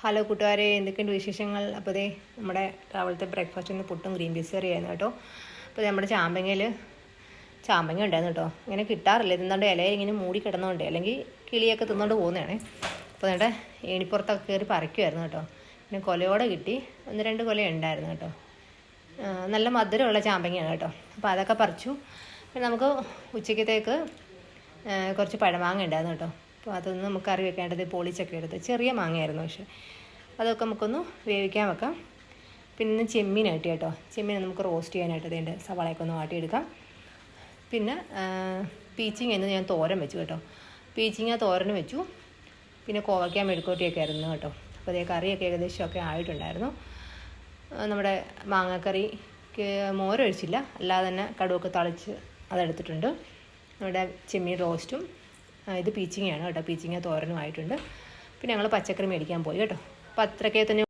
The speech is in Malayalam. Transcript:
ഹലോ കൂട്ടുകാരെ, എന്തൊക്കെയുണ്ട് വിശേഷങ്ങൾ? അപ്പോൾ ദേ നമ്മുടെ രാവിലത്തെ ബ്രേക്ക്ഫാസ്റ്റിന് പുട്ടും ഗ്രീൻ പീസ് കറിയായിരുന്നു കേട്ടോ. അപ്പോൾ നമ്മുടെ ചാമ്പങ്ങ ഉണ്ടായിരുന്നു കേട്ടോ. ഇങ്ങനെ കിട്ടാറില്ല, തിന്നോണ്ട് ഇലയിൽ ഇങ്ങനെ മൂടി കിടന്നുകൊണ്ട്, അല്ലെങ്കിൽ കിളിയൊക്കെ തിന്നുകൊണ്ട് പോകുന്നതാണേ. അപ്പോൾ നമ്മുടെ ഏണിപ്പുറത്തൊക്കെ കയറി പറിക്കുമായിരുന്നു കേട്ടോ. പിന്നെ കൊലയോടെ കിട്ടി, 1-2 കൊല ഉണ്ടായിരുന്നു കേട്ടോ. നല്ല മധുരമുള്ള ചാമ്പങ്ങയാണ് കേട്ടോ. അപ്പോൾ അതൊക്കെ പറിച്ചു. പിന്നെ നമുക്ക് ഉച്ചക്കത്തേക്ക് കുറച്ച് പഴമാങ്ങ ഉണ്ടായിരുന്നു കേട്ടോ. അപ്പോൾ അതൊന്ന് നമുക്ക് കറി വെക്കേണ്ടത് പൊളിച്ചൊക്കെ എടുത്ത്, ചെറിയ മാങ്ങയായിരുന്നു, പക്ഷേ അതൊക്കെ നമുക്കൊന്ന് വേവിക്കാൻ വെക്കാം. പിന്നെ ചെമ്മീൻ കിട്ടി കേട്ടോ. ചെമ്മീൻ നമുക്ക് റോസ്റ്റ് ചെയ്യാനായിട്ട് ഇതിൻ്റെ സവാളയൊക്കെ ഒന്ന് വാട്ടിയെടുക്കാം. പിന്നെ പീച്ചിങ്ങ എന്ന് ഞാൻ തോരൻ വെച്ചു കേട്ടോ. പീച്ചിങ്ങ തോരന് വെച്ചു. പിന്നെ കോവയ്ക്ക മെഴുക്കോട്ടിയൊക്കെ ആയിരുന്നു കേട്ടോ. അപ്പോൾ അതേ കറിയൊക്കെ ഏകദേശമൊക്കെ ആയിട്ടുണ്ടായിരുന്നു. നമ്മുടെ മാങ്ങാക്കറിക്ക് മോരൊഴിച്ചില്ല, അല്ലാതെ തന്നെ കടുവൊക്കെ തളിച്ച് അതെടുത്തിട്ടുണ്ട്. നമ്മുടെ ചെമ്മീൻ റോസ്റ്റും ഇത് പീച്ചിങ്ങയാണ് കേട്ടോ. പീച്ചിങ്ങ തോരനും ആയിട്ടുണ്ട്. പിന്നെ ഞങ്ങൾ പച്ചക്കറി മേടിക്കാൻ പോയി കേട്ടോ. അപ്പോൾ അത്രയ്ക്ക് തന്നെ